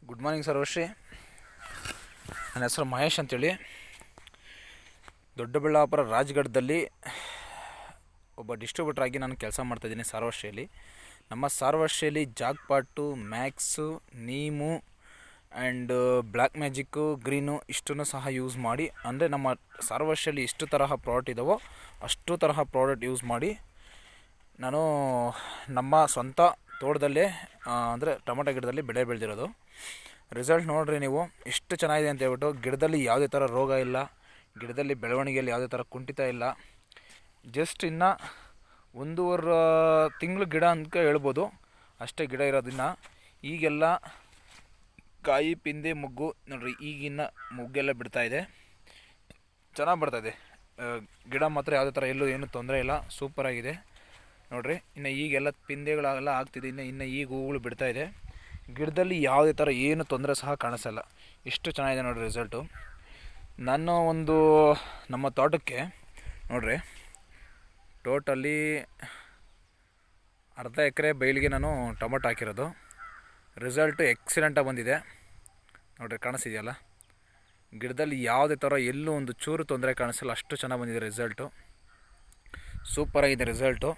Good morning ಸರ್ವಶ್ರೀ. ನನ್ನ ಹೆಸರು ಮಹೇಶ್ ಅಂತೇಳಿ. ದೊಡ್ಡಬಳ್ಳಾಪುರ ರಾಜಗಢದಲ್ಲಿ ಒಬ್ಬ ಡಿಸ್ಟ್ರಿಬ್ಯೂಟರ್ ಆಗಿ ನಾನು ಕೆಲಸ ಮಾಡ್ತಾಯಿದ್ದೀನಿ ಸರ್ವಶ್ರೀಯಲ್ಲಿ. ನಮ್ಮ ಸರ್ವಶ್ರೀಯಲ್ಲಿ jackpot, max, neem and black magic, green ಇಷ್ಟನ್ನು ಸಹ ಯೂಸ್ ಮಾಡಿ, ಅಂದರೆ ನಮ್ಮ ಸರ್ವಶ್ರೀಯಲ್ಲಿ ಎಷ್ಟು ತರಹ ಪ್ರಾಡಕ್ಟ್ ಇದ್ದಾವೋ ಅಷ್ಟು ತರಹ ಪ್ರಾಡಕ್ಟ್ ಯೂಸ್ ಮಾಡಿ ನಾನು ನಮ್ಮ ಸ್ವಂತ ತೋಟದಲ್ಲೇ ಅಂದರೆ ಟೊಮೊಟೊ ಗಿಡದಲ್ಲಿ ಬೆಳೆ ಬೆಳೆದಿರೋದು. ರಿಸಲ್ಟ್ ನೋಡಿರಿ ನೀವು ಎಷ್ಟು ಚೆನ್ನಾಗಿದೆ ಅಂತ ಹೇಳ್ಬಿಟ್ಟು. ಗಿಡದಲ್ಲಿ ಯಾವುದೇ ಥರ ರೋಗ ಇಲ್ಲ, ಗಿಡದಲ್ಲಿ ಬೆಳವಣಿಗೆಯಲ್ಲಿ ಯಾವುದೇ ಥರ ಕುಂಠಿತ ಇಲ್ಲ. ಜಸ್ಟ್ ಇನ್ನು 1.5 ತಿಂಗಳು ಗಿಡ ಅಂತ ಹೇಳ್ಬೋದು, ಅಷ್ಟೇ ಗಿಡ ಇರೋದನ್ನು. ಈಗೆಲ್ಲ ಕಾಯಿ ಪಿಂದೆ ಮೊಗ್ಗು ನೋಡಿರಿ, ಈಗಿನ ಮೊಗ್ಗೆಲ್ಲ ಬಿಡ್ತಾಯಿದೆ, ಚೆನ್ನಾಗಿ ಬರ್ತಾಯಿದೆ. ಗಿಡ ಮಾತ್ರ ಯಾವುದೇ ಥರ ಎಲ್ಲೂ ಏನೂ ತೊಂದರೆ ಇಲ್ಲ, ಸೂಪರಾಗಿದೆ ನೋಡಿರಿ. ಇನ್ನು ಈಗೆಲ್ಲ ಪಿಂದೆಗಳೆಲ್ಲ ಆಗ್ತಿದೆ, ಇನ್ನು ಈಗ ಹೂಗಳು ಬಿಡ್ತಾಯಿದೆ. ಗಿಡದಲ್ಲಿ ಯಾವುದೇ ಥರ ಏನು ತೊಂದರೆ ಸಹ ಕಾಣಿಸಲ್ಲ. ಎಷ್ಟು ಚೆನ್ನಾಗಿದೆ ನೋಡಿರಿ ರಿಸಲ್ಟು. ನಾನು ನಮ್ಮ ತೋಟಕ್ಕೆ ನೋಡಿರಿ, ಟೋಟಲಿ ಅರ್ಧ ಎಕರೆ ಬಯಲಿಗೆ ನಾನು ಟೊಮೊಟೊ ಹಾಕಿರೋದು. ರಿಸಲ್ಟು ಎಕ್ಸಲೆಂಟಾಗಿ ಬಂದಿದೆ ನೋಡಿರಿ, ಕಾಣಿಸ್ತಿದೆಯಲ್ಲ. ಗಿಡದಲ್ಲಿ ಯಾವುದೇ ಥರ ಎಲ್ಲೂ ಒಂದು ಚೂರು ತೊಂದರೆ ಕಾಣಿಸಲ್ಲ, ಅಷ್ಟು ಚೆನ್ನಾಗಿ ಬಂದಿದೆ ರಿಸಲ್ಟು. ಸೂಪರಾಗಿದೆ ರಿಸಲ್ಟು.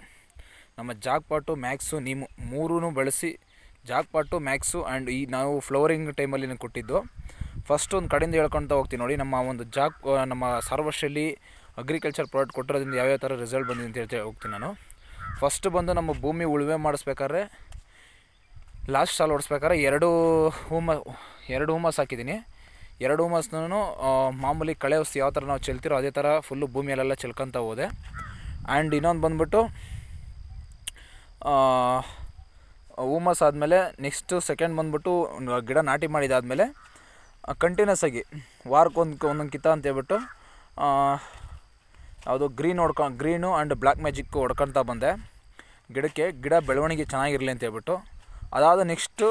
ನಮ್ಮ ಜಾಕ್ಪಾಟು, ಮ್ಯಾಕ್ಸು, ನೀಮು ಮೂರೂ ಬಳಸಿ, ಜಾಕ್ಪಾಟು, ಮ್ಯಾಕ್ಸು ಆ್ಯಂಡ್ ಈ ನಾವು ಫ್ಲವರಿಂಗ್ ಟೈಮಲ್ಲಿ ಕೊಟ್ಟಿದ್ದು. ಫಸ್ಟ್ ಒಂದು ಕಡೆಯಿಂದ ಹೇಳ್ಕೊಳ್ತಾ ಹೋಗ್ತೀನಿ ನೋಡಿ. ನಮ್ಮ ಸರ್ವಶ್ರೀಯಲ್ಲಿ ಅಗ್ರಿಕಲ್ಚರ್ ಪ್ರಾಡಕ್ಟ್ ಕೊಟ್ಟಿರೋದ್ರಿಂದ ಯಾವ್ಯಾವ ಥರ ರಿಸಲ್ಟ್ ಬಂದಿದೆ ಅಂತ ಹೇಳ್ತಾ ಹೋಗ್ತೀನಿ ನಾನು. ಫಸ್ಟ್ ಬಂದು ನಮ್ಮ ಭೂಮಿ ಉಳುಮೆ ಮಾಡಿಸ್ಬೇಕಾದ್ರೆ, ಲಾಸ್ಟ್ ಸಾಲು ಹೊಡಿಸ್ಬೇಕಾದ್ರೆ ಎರಡು ಹೂಮಸ್ ಹಾಕಿದ್ದೀನಿ. 2 ಹೂಮಸ್ನೂ ಮಾಮೂಲಿ ಕಳೆ ಔಷಧಿ ಯಾವ ಥರ ನಾವು ಚೆಲ್ತಿರೋ ಅದೇ ಥರ ಫುಲ್ಲು ಭೂಮಿಯಲ್ಲೆಲ್ಲ ಚೆಲ್ಕೊತ ಹೋದೆ. ಆ್ಯಂಡ್ ಇನ್ನೊಂದು ಬಂದ್ಬಿಟ್ಟು ಹೂಮಸ್ ಆದಮೇಲೆ ನೆಕ್ಸ್ಟು ಸೆಕೆಂಡ್ ಬಂದ್ಬಿಟ್ಟು ಗಿಡ ನಾಟಿ ಮಾಡಿದಾದಮೇಲೆ ಕಂಟಿನ್ಯೂಸ್ ಆಗಿ ವಾರಕ್ಕೊಂದೊಂದು ಕಿತ್ತ ಅಂತ ಹೇಳ್ಬಿಟ್ಟು ಯಾವುದು ಗ್ರೀನು ಆ್ಯಂಡ್ ಬ್ಲ್ಯಾಕ್ ಮ್ಯಾಜಿಕ್ಕು ಹೊಡ್ಕೊಳ್ತಾ ಬಂದೆ ಗಿಡಕ್ಕೆ. ಗಿಡ ಬೆಳವಣಿಗೆ ಚೆನ್ನಾಗಿರಲಿ ಅಂತ ಹೇಳ್ಬಿಟ್ಟು. ಅದಾದ ನೆಕ್ಸ್ಟು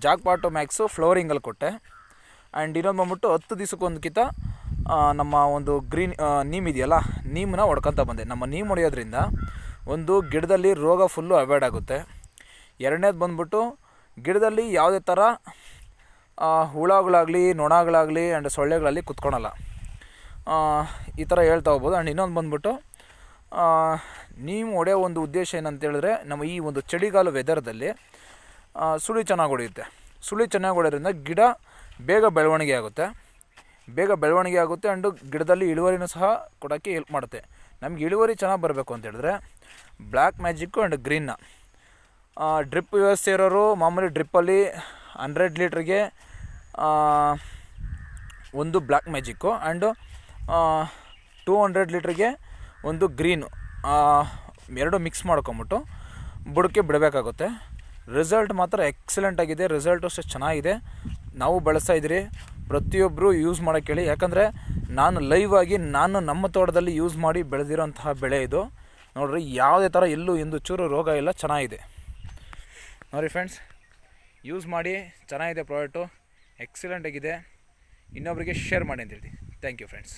ಜಾಕ್ಪಾಟು, ಮ್ಯಾಕ್ಸು ಫ್ಲವರಿಂಗಲ್ಲಿ ಕೊಟ್ಟೆ. ಆ್ಯಂಡ್ ಇನ್ನೊಂದು ಬಂದ್ಬಿಟ್ಟು 10 ದಿವಸಕ್ಕೊಂದು ಕಿತ್ತ ನಮ್ಮ ಒಂದು ನೀಮ್ ಇದೆಯಲ್ಲ, ನೀಮನ್ನ ಹೊಡ್ಕೊತ ಬಂದೆ. ನಮ್ಮ ನೀಮ್ ಹೊಡೆಯೋದ್ರಿಂದ ಒಂದು ಗಿಡದಲ್ಲಿ ರೋಗ ಫುಲ್ಲು ಅವಾಯ್ಡ್ ಆಗುತ್ತೆ. ಎರಡನೇದು ಬಂದ್ಬಿಟ್ಟು ಗಿಡದಲ್ಲಿ ಯಾವುದೇ ಥರ ಹುಳಗಳಾಗಲಿ, ನೊಣಗಳಾಗಲಿ ಆ್ಯಂಡ್ ಸೊಳ್ಳೆಗಳಲ್ಲಿ ಕುತ್ಕೊಳಲ್ಲ, ಈ ಥರ ಹೇಳ್ತಾ ಹೋಗ್ಬೋದು. ಆ್ಯಂಡ್ ಇನ್ನೊಂದು ಬಂದ್ಬಿಟ್ಟು ನೀಮ್ ಹೊಡೆಯೋ ಒಂದು ಉದ್ದೇಶ ಏನಂತ ಹೇಳಿದ್ರೆ, ನಮ್ಮ ಈ ಒಂದು ಚಳಿಗಾಲ ವೆದರ್ದಲ್ಲಿ ಸುಳಿ ಚೆನ್ನಾಗಿ ಹೊಡೆಯುತ್ತೆ. ಸುಳಿ ಚೆನ್ನಾಗಿ ಹೊಡೆಯೋದ್ರಿಂದ ಗಿಡ ಬೇಗ ಬೆಳವಣಿಗೆ ಆಗುತ್ತೆ ಆ್ಯಂಡು ಗಿಡದಲ್ಲಿ ಇಳುವರಿನೂ ಸಹ ಕೊಡೋಕ್ಕೆ ಹೆಲ್ಪ್ ಮಾಡುತ್ತೆ. ನಮ್ಗೆ ಇಳುವರಿ ಚೆನ್ನಾಗಿ ಬರಬೇಕು ಅಂತ ಹೇಳಿದ್ರೆ ಬ್ಲ್ಯಾಕ್ ಮ್ಯಾಜಿಕ್ಕು ಆ್ಯಂಡ್ ಗ್ರೀನ್ನ ಡ್ರಿಪ್ ವ್ಯವಸ್ಥೆ ಇರೋರು ಮಾಮೂಲಿ ಡ್ರಿಪ್ಪಲ್ಲಿ 100 ಲೀಟ್ರಿಗೆ ಒಂದು ಬ್ಲ್ಯಾಕ್ ಮ್ಯಾಜಿಕ್ಕು ಆ್ಯಂಡು 200 ಲೀಟ್ರಿಗೆ ಒಂದು ಗ್ರೀನು ಎರಡು ಮಿಕ್ಸ್ ಮಾಡ್ಕೊಂಬಿಟ್ಟು ಬುಡಕ್ಕೆ ಬಿಡಬೇಕಾಗುತ್ತೆ. ರಿಸಲ್ಟ್ ಮಾತ್ರ ಎಕ್ಸಲೆಂಟ್ ಆಗಿದೆ. ರಿಸಲ್ಟು ಅಷ್ಟೇ ಚೆನ್ನಾಗಿದೆ. ನಾವು ಬಳಸ್ತಾಯಿದ್ದೀರಿ, ಪ್ರತಿಯೊಬ್ಬರು ಯೂಸ್ ಮಾಡೋಕ್ಕೆ ಹೇಳಿ. ಯಾಕಂದರೆ ನಾನು ಲೈವ್ ಆಗಿ ನಮ್ಮ ತೋಟದಲ್ಲಿ ಯೂಸ್ ಮಾಡಿ ಬೆಳೆದಿರೋಂತಹ ಬೆಳೆ ಇದು ನೋಡಿರಿ. ಯಾವುದೇ ಥರ ಎಲ್ಲೂ ಒಂದು ಚೂರು ರೋಗ ಇಲ್ಲ, ಚೆನ್ನಾಗಿದೆ ನೋಡಿ ಫ್ರೆಂಡ್ಸ್. ಯೂಸ್ ಮಾಡಿ, ಚೆನ್ನಾಗಿದೆ ಪ್ರಾಡಕ್ಟು, ಎಕ್ಸಲೆಂಟ್ ಆಗಿದೆ. ಇನ್ನೊಬ್ಬರಿಗೆ ಶೇರ್ ಮಾಡಿ ಅಂತ ಹೇಳ್ತೀನಿ. Thank you friends.